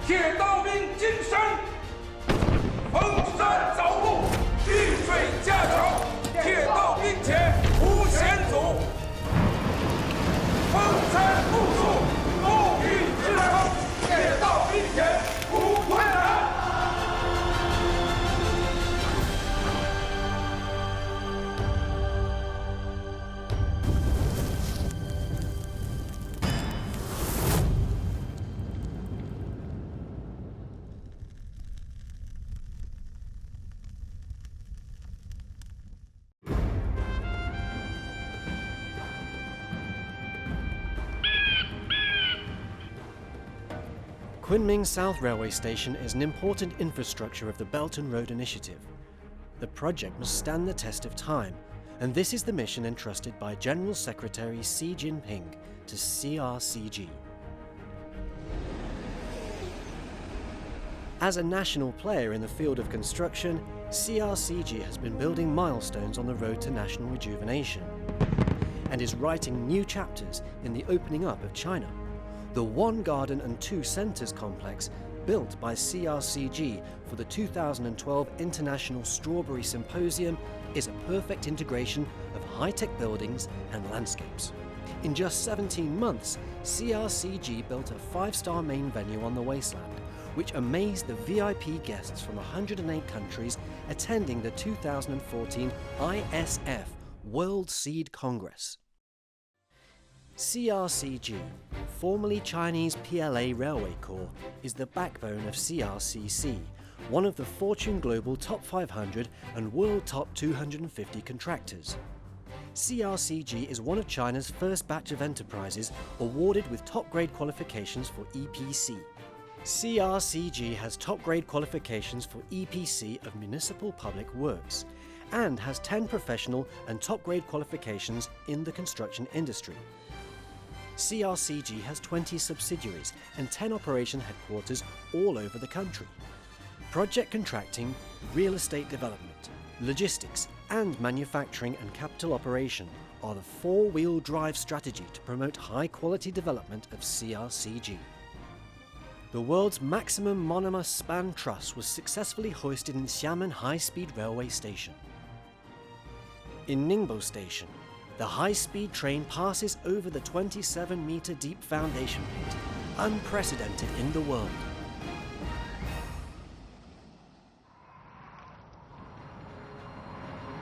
铁道兵精神，逢山凿木，遇水架桥，铁道兵前无险阻。逢山不速，风雨之风，铁道兵前无困难。 Kunming South Railway Station is an important infrastructure of the Belt and Road Initiative. The project must stand the test of time, and this is the mission entrusted by General Secretary Xi Jinping to CRCG. As a national player in the field of construction, CRCG has been building milestones on the road to national rejuvenation and is writing new chapters in the opening up of China. The One Garden and Two Centres complex, built by CRCG for the 2012 International Strawberry Symposium, is a perfect integration of high-tech buildings and landscapes. In just 17 months, CRCG built a 5-star main venue on the wasteland, which amazed the VIP guests from 108 countries attending the 2014 ISF World Seed Congress. CRCG, formerly Chinese PLA Railway Corps, is the backbone of CRCC, one of the Fortune Global Top 500 and World Top 250 contractors. CRCG is one of China's first batch of enterprises awarded with top-grade qualifications for EPC. CRCG has top-grade qualifications for EPC of Municipal Public Works and has 10 professional and top-grade qualifications in the construction industry. CRCG has 20 subsidiaries and 10 operation headquarters all over the country. Project contracting, real estate development, logistics and manufacturing and capital operation are the four-wheel drive strategy to promote high-quality development of CRCG. The world's maximum monomer span truss was successfully hoisted in Xiamen High-Speed Railway Station. In Ningbo Station, the high-speed train passes over the 27-meter deep foundation pit, unprecedented in the world.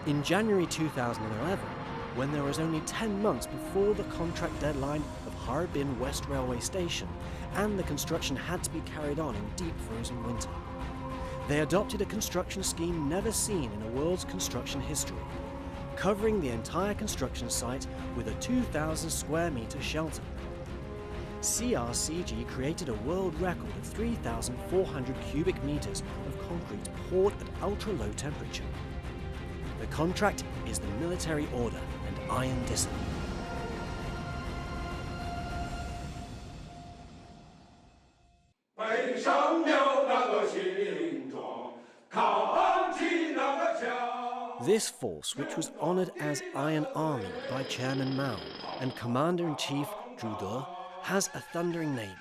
In January 2011, when there was only 10 months before the contract deadline of Harbin West Railway Station, and the construction had to be carried on in deep frozen winter, they adopted a construction scheme never seen in a world's construction history, covering the entire construction site with a 2,000 square meter shelter. CRCG created a world record of 3,400 cubic meters of concrete poured at ultra-low temperature. The contract is the military order and iron discipline. This force, which was honoured as Iron Army by Chairman Mao and Commander-in-Chief Zhu De, has a thundering name: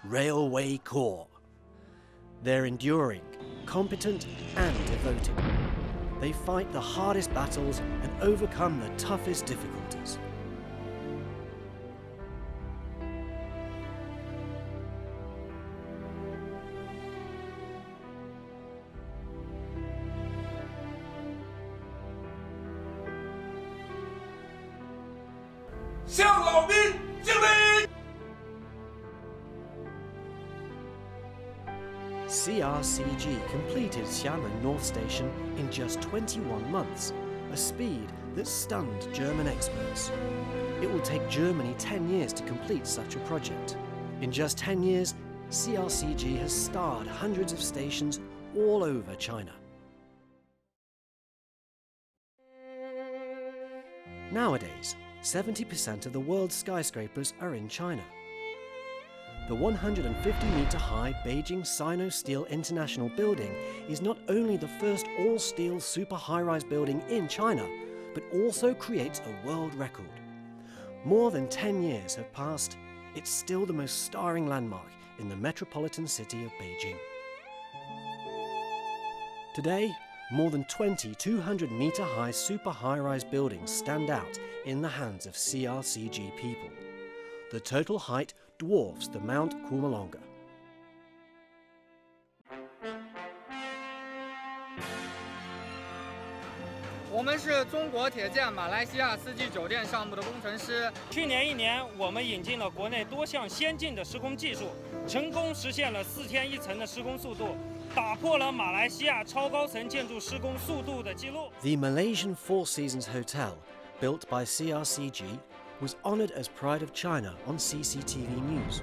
Railway Corps. They're enduring, competent and devoted. They fight the hardest battles and overcome the toughest difficulties. CRCG completed Xiamen North Station in just 21 months, a speed that stunned German experts. It will take Germany 10 years to complete such a project. In just 10 years, CRCG has starred hundreds of stations all over China. Nowadays, 70% of the world's skyscrapers are in China. The 150-meter-high Beijing Sino-Steel International Building is not only the first all-steel super high-rise building in China, but also creates a world record. More than 10 years have passed, it's still the most starring landmark in the metropolitan city of Beijing. Today, more than 20 200-meter-high super high-rise buildings stand out in the hands of CRCG people. The total height dwarfs the Mount Kumolonga. 我们是中国铁建马来西亚4季酒店项目的工程师。去年1年，我们引进了国内多项先进的施工技术，成功实现了4天1层的施工速度，打破了马来西亚超高层建筑施工速度的记录。The Malaysian Four Seasons Hotel, built by CRCG, was honoured as Pride of China on CCTV News.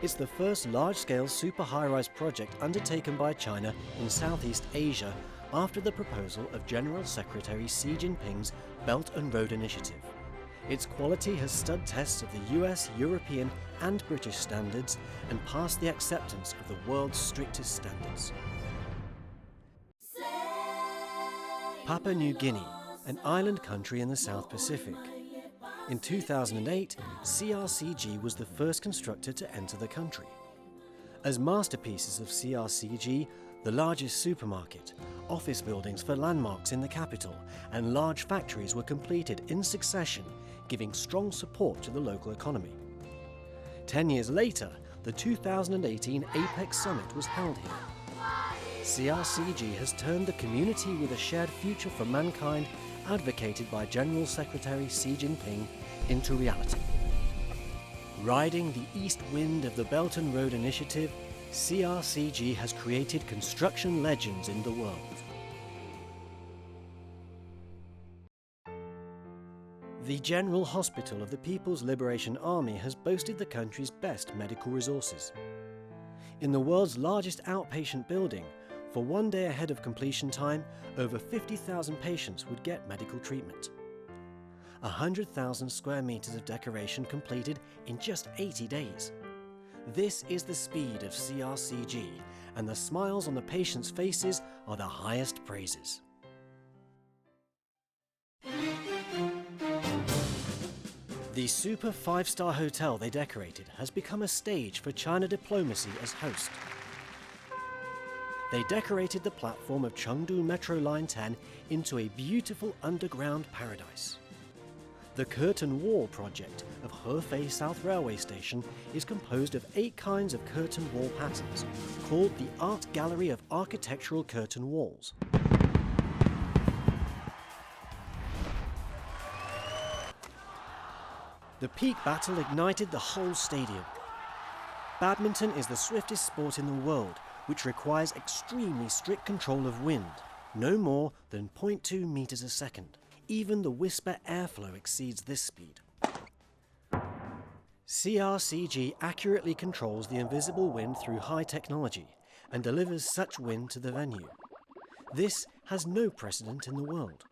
It's the first large-scale super high-rise project undertaken by China in Southeast Asia after the proposal of General Secretary Xi Jinping's Belt and Road Initiative. Its quality has stood tests of the US, European and British standards and passed the acceptance of the world's strictest standards. Papua New Guinea, an island country in the South Pacific. In 2008, CRCG was the first constructor to enter the country. As masterpieces of CRCG, the largest supermarket, office buildings for landmarks in the capital, and large factories were completed in succession, giving strong support to the local economy. 10 years later, the 2018 APEC Summit was held here. CRCG has turned the community with a shared future for mankind, advocated by General Secretary Xi Jinping, into reality. Riding the east wind of the Belt and Road Initiative, CRCG has created construction legends in the world. The General Hospital of the People's Liberation Army has boasted the country's best medical resources. In the world's largest outpatient building, for 1 day ahead of completion time, over 50,000 patients would get medical treatment. 100,000 square meters of decoration completed in just 80 days. This is the speed of CRCG, and the smiles on the patients' faces are the highest praises. The super 5-star hotel they decorated has become a stage for China diplomacy as host. They decorated the platform of Chengdu Metro Line 10 into a beautiful underground paradise. The Curtain Wall project of Hefei South Railway Station is composed of 8 kinds of curtain wall patterns, called the Art Gallery of Architectural Curtain Walls. The peak battle ignited the whole stadium. Badminton is the swiftest sport in the world, which requires extremely strict control of wind, no more than 0.2 meters a second. Even the whisper airflow exceeds this speed. CRCG accurately controls the invisible wind through high technology and delivers such wind to the venue. This has no precedent in the world.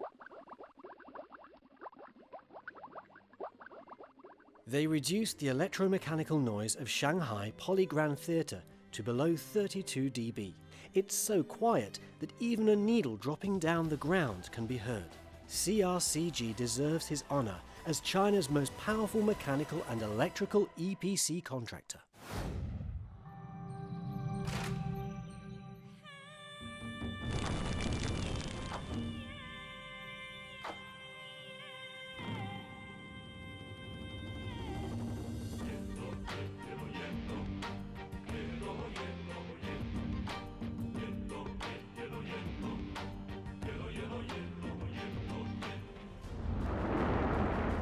They reduced the electromechanical noise of Shanghai Polygram Theatre to below 32 dB. It's so quiet that even a needle dropping down the ground can be heard. CRCG deserves his honor as China's most powerful mechanical and electrical EPC contractor.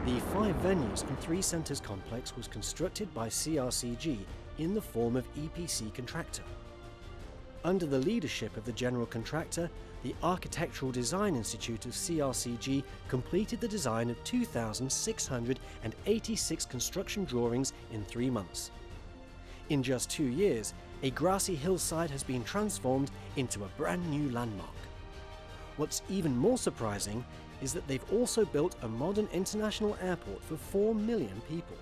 The 5 venues and 3 centres complex was constructed by CRCG in the form of EPC contractor. Under the leadership of the general contractor, the Architectural Design Institute of CRCG completed the design of 2,686 construction drawings in 3 months. In just 2 years, a grassy hillside has been transformed into a brand new landmark. What's even more surprising is that they've also built a modern international airport for 4 million people.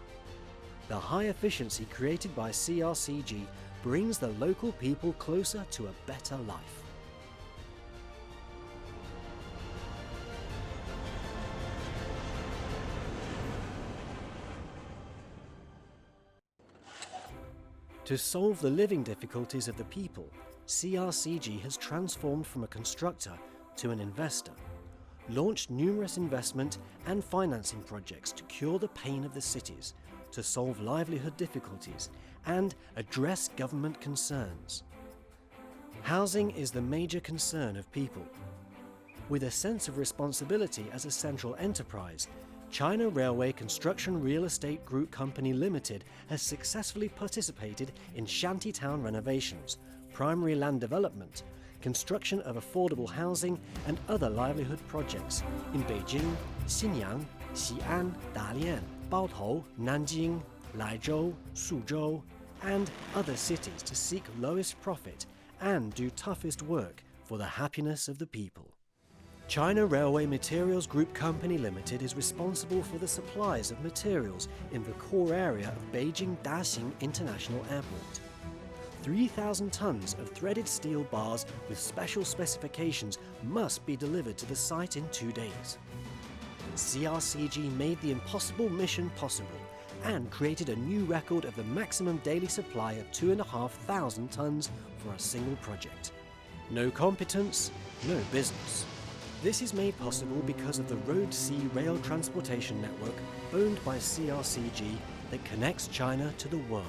The high efficiency created by CRCG brings the local people closer to a better life. To solve the living difficulties of the people, CRCG has transformed from a constructor to an investor, launched numerous investment and financing projects to cure the pain of the cities, to solve livelihood difficulties, and address government concerns. Housing is the major concern of people. With a sense of responsibility as a central enterprise, China Railway Construction Real Estate Group Company Limited has successfully participated in shantytown renovations, primary land development, construction of affordable housing and other livelihood projects in Beijing, Xinyang, Xi'an, Dalian, Baotou, Nanjing, Laizhou, Suzhou, and other cities to seek lowest profit and do toughest work for the happiness of the people. China Railway Materials Group Company Limited is responsible for the supplies of materials in the core area of Beijing Daxing International Airport. 3,000 tons of threaded steel bars with special specifications must be delivered to the site in 2 days. CRCG made the impossible mission possible and created a new record of the maximum daily supply of 2,500 tons for a single project. No competence, no business. This is made possible because of the road-sea rail transportation network owned by CRCG that connects China to the world.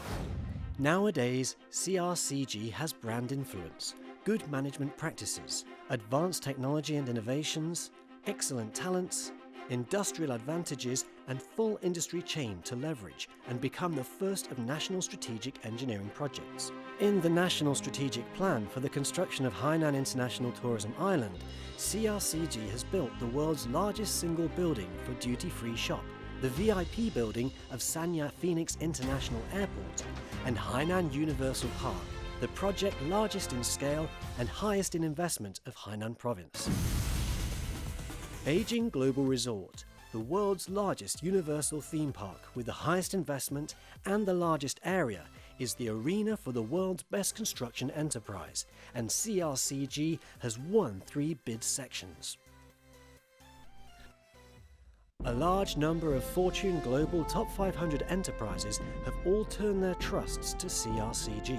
Nowadays, CRCG has brand influence, good management practices, advanced technology and innovations, excellent talents, industrial advantages and full industry chain to leverage and become the first of national strategic engineering projects. In the National Strategic Plan for the construction of Hainan International Tourism Island, CRCG has built the world's largest single building for duty-free shop, the VIP building of Sanya Phoenix International Airport, and Hainan Universal Park, the project largest in scale and highest in investment of Hainan Province. Beijing Global Resort, the world's largest universal theme park with the highest investment and the largest area, is the arena for the world's best construction enterprise, and CRCG has won 3 bid sections. A large number of Fortune Global Top 500 enterprises have all turned their trusts to CRCG.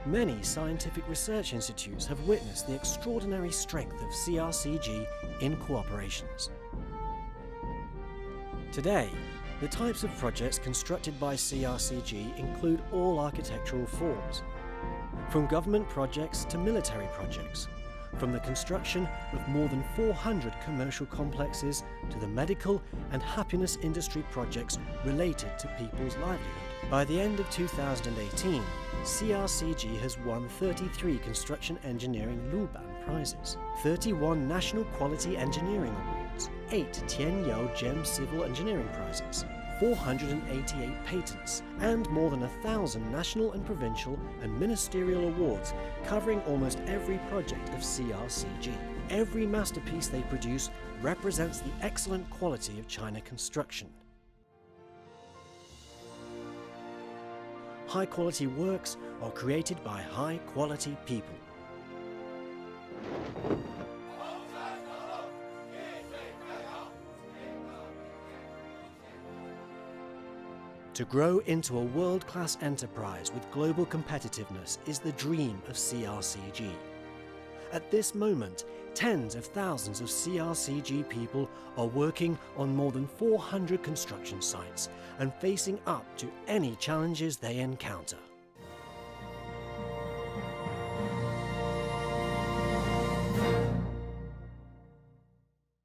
Many scientific research institutes have witnessed the extraordinary strength of CRCG in cooperations. Today, the types of projects constructed by CRCG include all architectural forms, from government projects to military projects, from the construction of more than 400 commercial complexes to the medical and happiness industry projects related to people's livelihood. By the end of 2018, CRCG has won 33 construction engineering Luban prizes, 31 national quality engineering awards, 8 Tianyou Gem civil engineering prizes, 488 patents, and more than 1,000 national and provincial and ministerial awards covering almost every project of CRCG. Every masterpiece they produce represents the excellent quality of China construction. High-quality works are created by high-quality people. To grow into a world-class enterprise with global competitiveness is the dream of CRCG. At this moment, tens of thousands of CRCG people are working on more than 400 construction sites and facing up to any challenges they encounter.